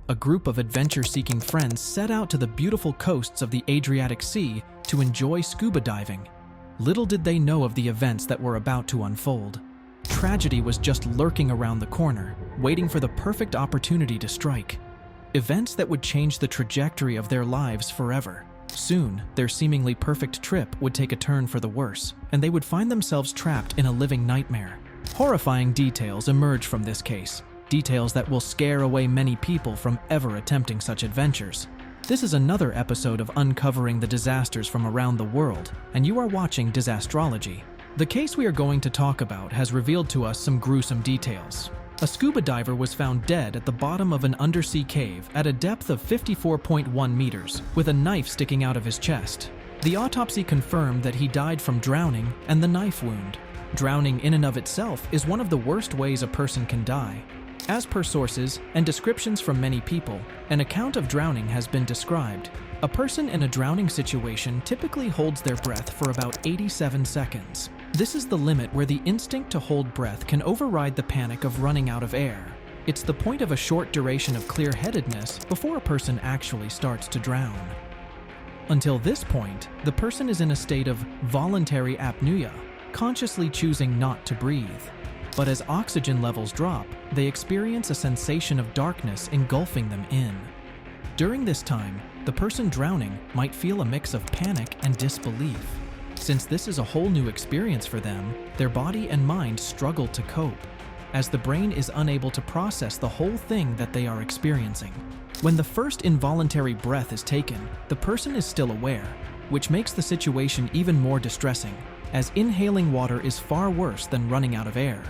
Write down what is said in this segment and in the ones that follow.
a group of adventure-seeking friends set out to the beautiful coasts of the Adriatic Sea to enjoy scuba diving. Little did they know of the events that were about to unfold. Tragedy was just lurking around the corner, waiting for the perfect opportunity to strike. Events that would change the trajectory of their lives forever. Soon, their seemingly perfect trip would take a turn for the worse, and they would find themselves trapped in a living nightmare. Horrifying details emerge from this case, details that will scare away many people from ever attempting such adventures. This is another episode of Uncovering the Disasters from Around the World, and you are watching Disastrology. The case we are going to talk about has revealed to us some gruesome details. A scuba diver was found dead at the bottom of an undersea cave at a depth of 54.1 meters, with a knife sticking out of his chest. The autopsy confirmed that he died from drowning and the knife wound. Drowning in and of itself is one of the worst ways a person can die. As per sources and descriptions from many people, an account of drowning has been described. A person in a drowning situation typically holds their breath for about 87 seconds. This is the limit where the instinct to hold breath can override the panic of running out of air. It's the point of a short duration of clear-headedness before a person actually starts to drown. Until this point, the person is in a state of voluntary apnea, consciously choosing not to breathe. But as oxygen levels drop, they experience a sensation of darkness engulfing them in. During this time, the person drowning might feel a mix of panic and disbelief. Since this is a whole new experience for them, their body and mind struggle to cope, as the brain is unable to process the whole thing that they are experiencing. When the first involuntary breath is taken, the person is still aware, which makes the situation even more distressing, as inhaling water is far worse than running out of air.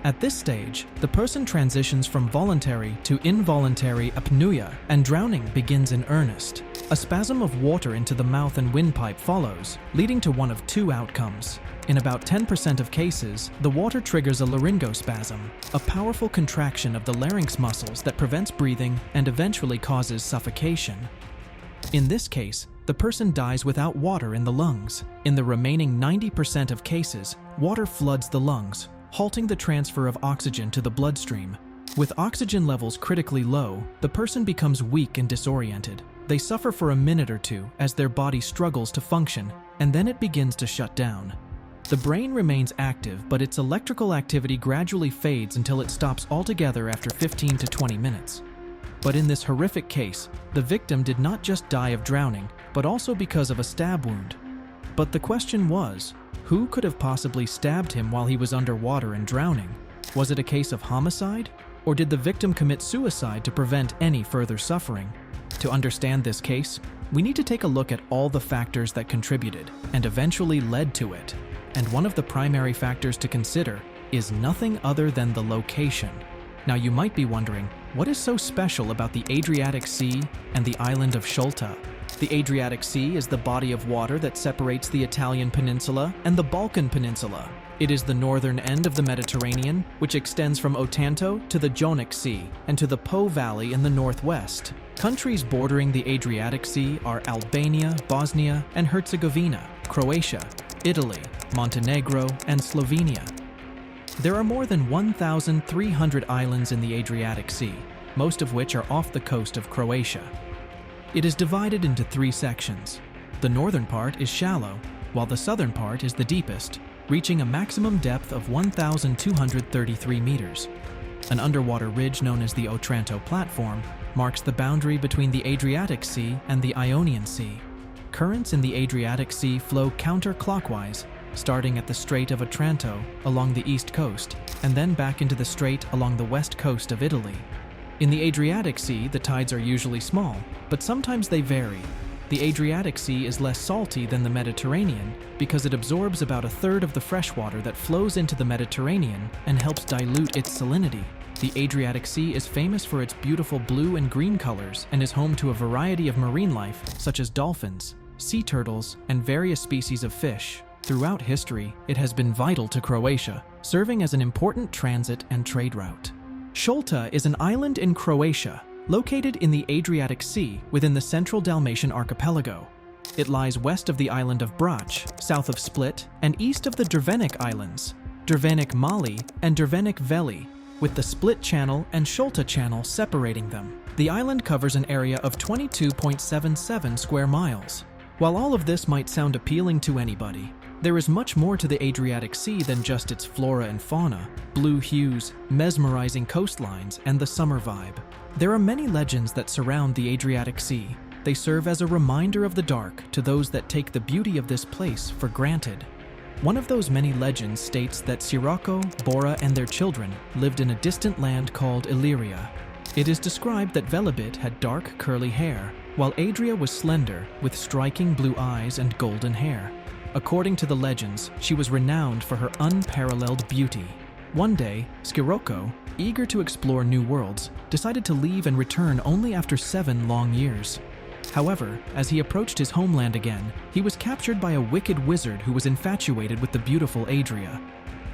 At this stage, the person transitions from voluntary to involuntary apnea, and drowning begins in earnest. A spasm of water into the mouth and windpipe follows, leading to one of two outcomes. In about 10% of cases, the water triggers a laryngospasm, a powerful contraction of the larynx muscles that prevents breathing and eventually causes suffocation. In this case, the person dies without water in the lungs. In the remaining 90% of cases, water floods the lungs, halting the transfer of oxygen to the bloodstream. With oxygen levels critically low, the person becomes weak and disoriented. They suffer for a minute or two as their body struggles to function, and then it begins to shut down. The brain remains active, but its electrical activity gradually fades until it stops altogether after 15 to 20 minutes. But in this horrific case, the victim did not just die of drowning, but also because of a stab wound. But the question was, who could have possibly stabbed him while he was underwater and drowning? Was it a case of homicide? Or did the victim commit suicide to prevent any further suffering? To understand this case, we need to take a look at all the factors that contributed and eventually led to it. And one of the primary factors to consider is nothing other than the location. Now you might be wondering, what is so special about the Adriatic Sea and the island of Sholta? The Adriatic Sea is the body of water that separates the Italian peninsula and the Balkan peninsula. It is the northern end of the Mediterranean, which extends from Otranto to the Jonic Sea and to the Po Valley in the northwest. Countries bordering the Adriatic Sea are Albania, Bosnia and Herzegovina, Croatia, Italy, Montenegro, and Slovenia. There are more than 1,300 islands in the Adriatic Sea, most of which are off the coast of Croatia. It is divided into three sections. The northern part is shallow, while the southern part is the deepest, reaching a maximum depth of 1,233 meters. An underwater ridge known as the Otranto Platform marks the boundary between the Adriatic Sea and the Ionian Sea. Currents in the Adriatic Sea flow counterclockwise, starting at the Strait of Otranto along the east coast, and then back into the strait along the west coast of Italy. In the Adriatic Sea, the tides are usually small, but sometimes they vary. The Adriatic Sea is less salty than the Mediterranean because it absorbs about a third of the freshwater that flows into the Mediterranean and helps dilute its salinity. The Adriatic Sea is famous for its beautiful blue and green colors and is home to a variety of marine life, such as dolphins, sea turtles, and various species of fish. Throughout history, it has been vital to Croatia, serving as an important transit and trade route. Sholta is an island in Croatia, located in the Adriatic Sea within the central Dalmatian archipelago. It lies west of the island of Brač, south of Split, and east of the Drvenik Islands, Drvenik Mali and Drvenik Veli, with the Split Channel and Sholta Channel separating them. The island covers an area of 22.77 square miles. While all of this might sound appealing to anybody, there is much more to the Adriatic Sea than just its flora and fauna, blue hues, mesmerizing coastlines, and the summer vibe. There are many legends that surround the Adriatic Sea. They serve as a reminder of the dark to those that take the beauty of this place for granted. One of those many legends states that Sirocco, Bora, and their children lived in a distant land called Illyria. It is described that Velebit had dark, curly hair, while Adria was slender, with striking blue eyes and golden hair. According to the legends, she was renowned for her unparalleled beauty. One day, Scirocco, eager to explore new worlds, decided to leave and return only after 7 long years. However, as he approached his homeland again, he was captured by a wicked wizard who was infatuated with the beautiful Adria.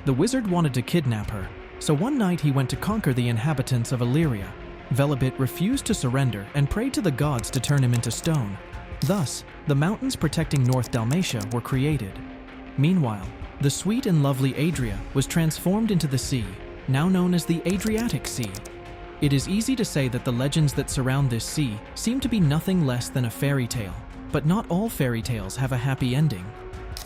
The wizard wanted to kidnap her, so one night he went to conquer the inhabitants of Illyria. Velebit refused to surrender and prayed to the gods to turn him into stone. Thus, the mountains protecting North Dalmatia were created. Meanwhile, the sweet and lovely Adria was transformed into the sea, now known as the Adriatic Sea. It is easy to say that the legends that surround this sea seem to be nothing less than a fairy tale, but not all fairy tales have a happy ending.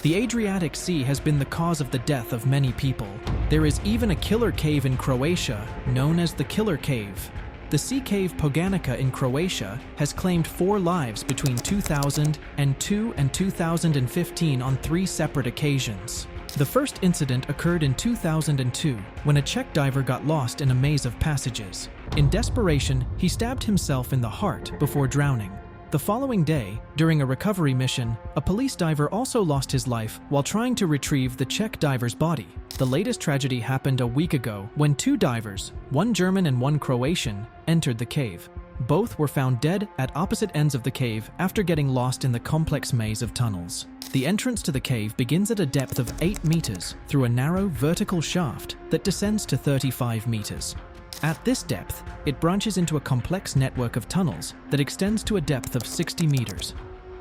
The Adriatic Sea has been the cause of the death of many people. There is even a killer cave in Croatia, known as the Killer Cave. The sea cave Poganica in Croatia has claimed 4 lives between 2002 and 2015 on 3 separate occasions. The first incident occurred in 2002 when a Czech diver got lost in a maze of passages. In desperation, he stabbed himself in the heart before drowning. The following day, during a recovery mission, a police diver also lost his life while trying to retrieve the Czech diver's body. The latest tragedy happened a week ago when 2 divers, one German and one Croatian, entered the cave. Both were found dead at opposite ends of the cave after getting lost in the complex maze of tunnels. The entrance to the cave begins at a depth of 8 meters through a narrow vertical shaft that descends to 35 meters. At this depth, it branches into a complex network of tunnels that extends to a depth of 60 meters.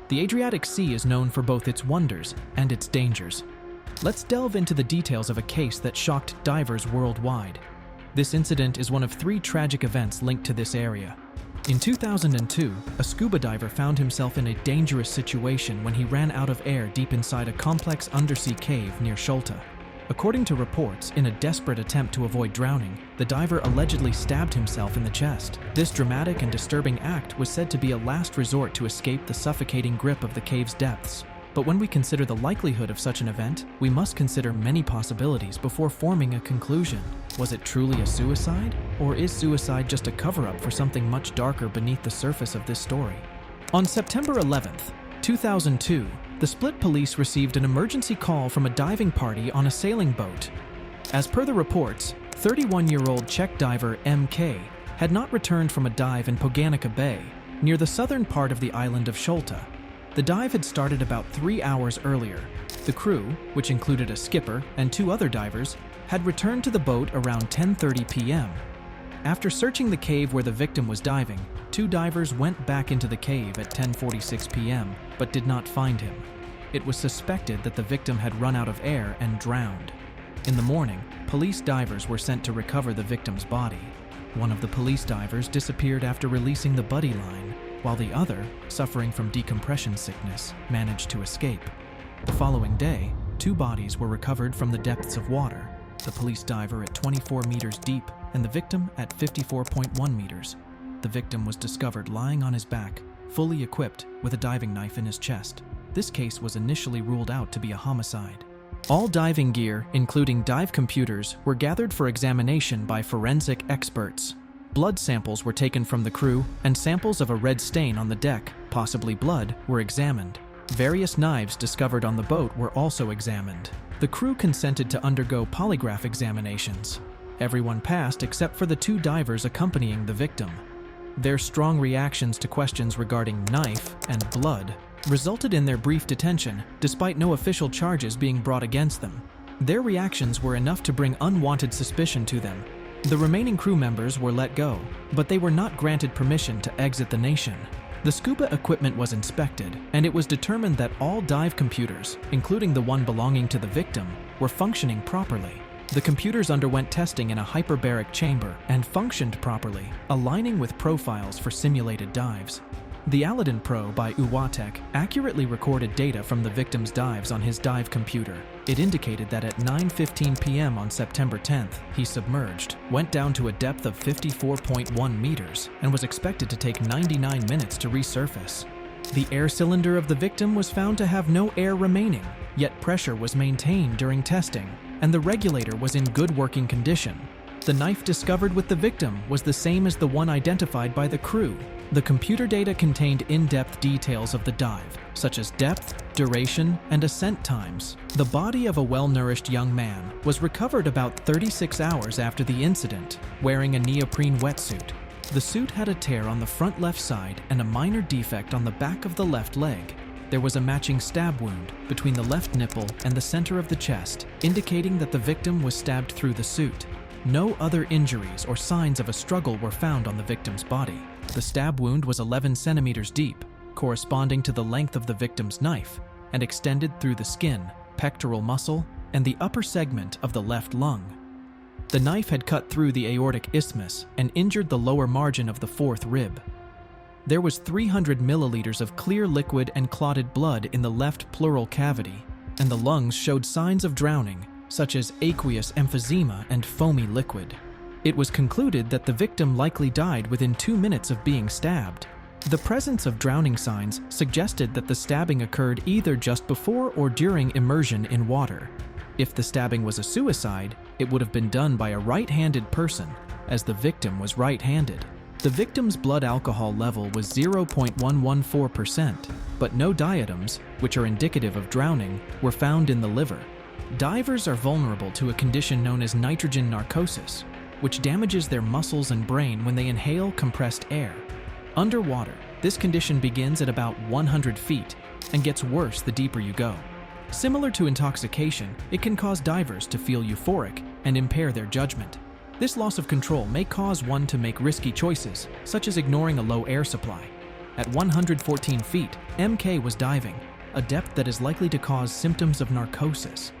The Adriatic Sea is known for both its wonders and its dangers. Let's delve into the details of a case that shocked divers worldwide. This incident is one of 3 tragic events linked to this area. In 2002, a scuba diver found himself in a dangerous situation when he ran out of air deep inside a complex undersea cave near Scholta. According to reports, in a desperate attempt to avoid drowning, the diver allegedly stabbed himself in the chest. This dramatic and disturbing act was said to be a last resort to escape the suffocating grip of the cave's depths. But when we consider the likelihood of such an event, we must consider many possibilities before forming a conclusion. Was it truly a suicide? Or is suicide just a cover-up for something much darker beneath the surface of this story? On September 11th, 2002, the Split police received an emergency call from a diving party on a sailing boat. As per the reports, 31-year-old Czech diver MK had not returned from a dive in Poganica Bay, near the southern part of the island of Scholta. The dive had started about 3 hours earlier. The crew, which included a skipper and 2 other divers, had returned to the boat around 10:30 p.m. After searching the cave where the victim was diving, 2 divers went back into the cave at 10:46 p.m. but did not find him. It was suspected that the victim had run out of air and drowned. In the morning, police divers were sent to recover the victim's body. One of the police divers disappeared after releasing the buddy line, while the other, suffering from decompression sickness, managed to escape. The following day, 2 bodies were recovered from the depths of water, the police diver at 24 meters deep and the victim at 54.1 meters. The victim was discovered lying on his back, fully equipped with a diving knife in his chest. This case was initially ruled out to be a homicide. All diving gear, including dive computers, were gathered for examination by forensic experts. Blood samples were taken from the crew, and samples of a red stain on the deck, possibly blood, were examined. Various knives discovered on the boat were also examined. The crew consented to undergo polygraph examinations. Everyone passed except for the 2 divers accompanying the victim. Their strong reactions to questions regarding knife and blood resulted in their brief detention, despite no official charges being brought against them. Their reactions were enough to bring unwanted suspicion to them. The remaining crew members were let go, but they were not granted permission to exit the nation. The scuba equipment was inspected, and it was determined that all dive computers, including the one belonging to the victim, were functioning properly. The computers underwent testing in a hyperbaric chamber and functioned properly, aligning with profiles for simulated dives. The Aladdin Pro by Uwatek accurately recorded data from the victim's dives on his dive computer. It indicated that at 9:15 p.m. on September 10th, he submerged, went down to a depth of 54.1 meters, and was expected to take 99 minutes to resurface. The air cylinder of the victim was found to have no air remaining, yet pressure was maintained during testing, and the regulator was in good working condition. The knife discovered with the victim was the same as the one identified by the crew. The computer data contained in-depth details of the dive, such as depth, duration, and ascent times. The body of a well-nourished young man was recovered about 36 hours after the incident, wearing a neoprene wetsuit. The suit had a tear on the front left side and a minor defect on the back of the left leg. There was a matching stab wound between the left nipple and the center of the chest, indicating that the victim was stabbed through the suit. No other injuries or signs of a struggle were found on the victim's body. The stab wound was 11 centimeters deep, corresponding to the length of the victim's knife, and extended through the skin, pectoral muscle, and the upper segment of the left lung. The knife had cut through the aortic isthmus and injured the lower margin of the fourth rib. There was 300 milliliters of clear liquid and clotted blood in the left pleural cavity, and the lungs showed signs of drowning, such as aqueous emphysema and foamy liquid. It was concluded that the victim likely died within 2 minutes of being stabbed. The presence of drowning signs suggested that the stabbing occurred either just before or during immersion in water. If the stabbing was a suicide, it would have been done by a right-handed person, as the victim was right-handed. The victim's blood alcohol level was 0.114%, but no diatoms, which are indicative of drowning, were found in the liver. Divers are vulnerable to a condition known as nitrogen narcosis, which damages their muscles and brain when they inhale compressed air. Underwater, this condition begins at about 100 feet and gets worse the deeper you go. Similar to intoxication, it can cause divers to feel euphoric and impair their judgment. This loss of control may cause one to make risky choices, such as ignoring a low air supply. At 114 feet, MK was diving, a depth that is likely to cause symptoms of narcosis.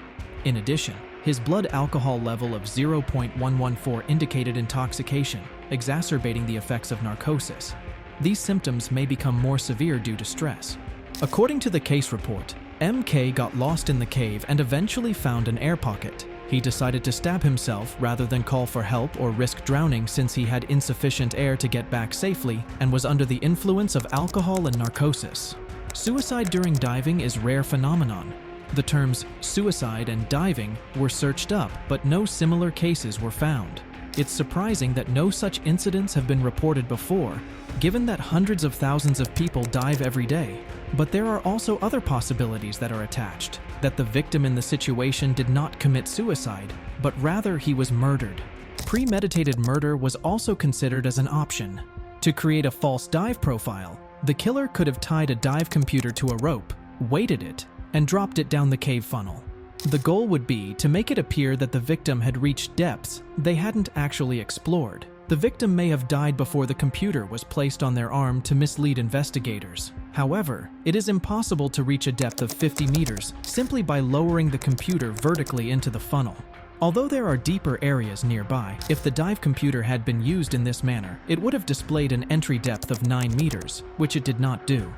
In addition, his blood alcohol level of 0.114 indicated intoxication, exacerbating the effects of narcosis. These symptoms may become more severe due to stress. According to the case report, MK got lost in the cave and eventually found an air pocket. He decided to stab himself rather than call for help or risk drowning since he had insufficient air to get back safely and was under the influence of alcohol and narcosis. Suicide during diving is a rare phenomenon. The terms suicide and diving were searched up, but no similar cases were found. It's surprising that no such incidents have been reported before, given that hundreds of thousands of people dive every day. But there are also other possibilities that are attached, that the victim in the situation did not commit suicide, but rather he was murdered. Premeditated murder was also considered as an option. To create a false dive profile, the killer could have tied a dive computer to a rope, weighted it, and dropped it down the cave funnel. The goal would be to make it appear that the victim had reached depths they hadn't actually explored. The victim may have died before the computer was placed on their arm to mislead investigators. However, it is impossible to reach a depth of 50 meters simply by lowering the computer vertically into the funnel. Although there are deeper areas nearby, if the dive computer had been used in this manner, it would have displayed an entry depth of 9 meters, which it did not do.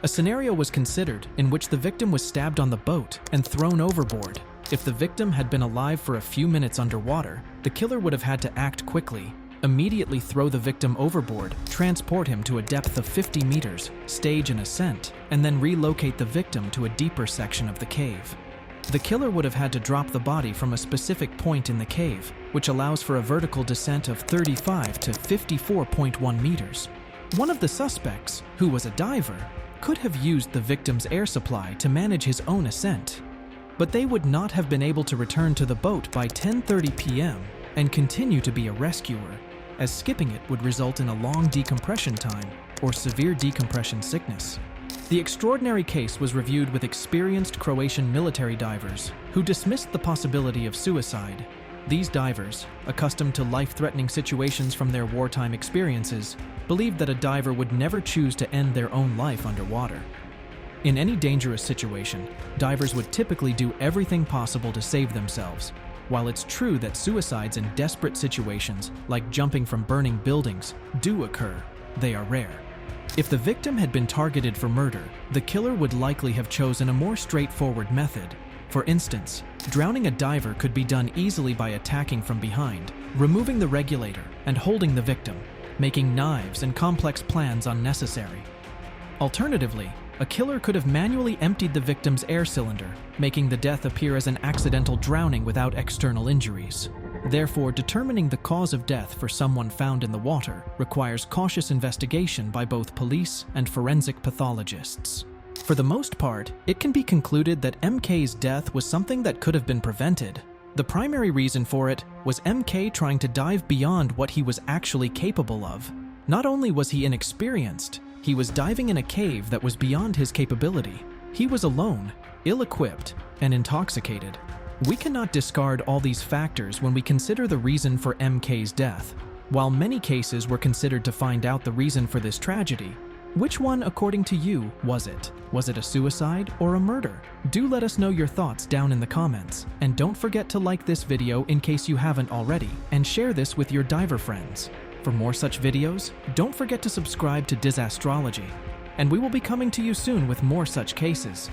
A scenario was considered in which the victim was stabbed on the boat and thrown overboard. If the victim had been alive for a few minutes underwater, the killer would have had to act quickly, immediately throw the victim overboard, transport him to a depth of 50 meters, stage an ascent, and then relocate the victim to a deeper section of the cave. The killer would have had to drop the body from a specific point in the cave, which allows for a vertical descent of 35 to 54.1 meters. One of the suspects, who was a diver, could have used the victim's air supply to manage his own ascent, but they would not have been able to return to the boat by 10:30 p.m. and continue to be a rescuer, as skipping it would result in a long decompression time or severe decompression sickness. The extraordinary case was reviewed with experienced Croatian military divers who dismissed the possibility of suicide. These divers, accustomed to life-threatening situations from their wartime experiences, believed that a diver would never choose to end their own life underwater. In any dangerous situation, divers would typically do everything possible to save themselves, While it's true that suicides in desperate situations, like jumping from burning buildings, do occur, they are rare. If the victim had been targeted for murder, the killer would likely have chosen a more straightforward method. For instance, drowning a diver could be done easily by attacking from behind, removing the regulator, and holding the victim, making knives and complex plans unnecessary. Alternatively, a killer could have manually emptied the victim's air cylinder, making the death appear as an accidental drowning without external injuries. Therefore, determining the cause of death for someone found in the water requires cautious investigation by both police and forensic pathologists. For the most part, it can be concluded that MK's death was something that could have been prevented. The primary reason for it was MK trying to dive beyond what he was actually capable of. Not only was he inexperienced, he was diving in a cave that was beyond his capability. He was alone, ill-equipped, and intoxicated. We cannot discard all these factors when we consider the reason for MK's death. While many cases were considered to find out the reason for this tragedy, which one, according to you, was it? Was it a suicide or a murder? Do let us know your thoughts down in the comments. And don't forget to like this video in case you haven't already, and share this with your diver friends. For more such videos, don't forget to subscribe to Disastrology, and we will be coming to you soon with more such cases.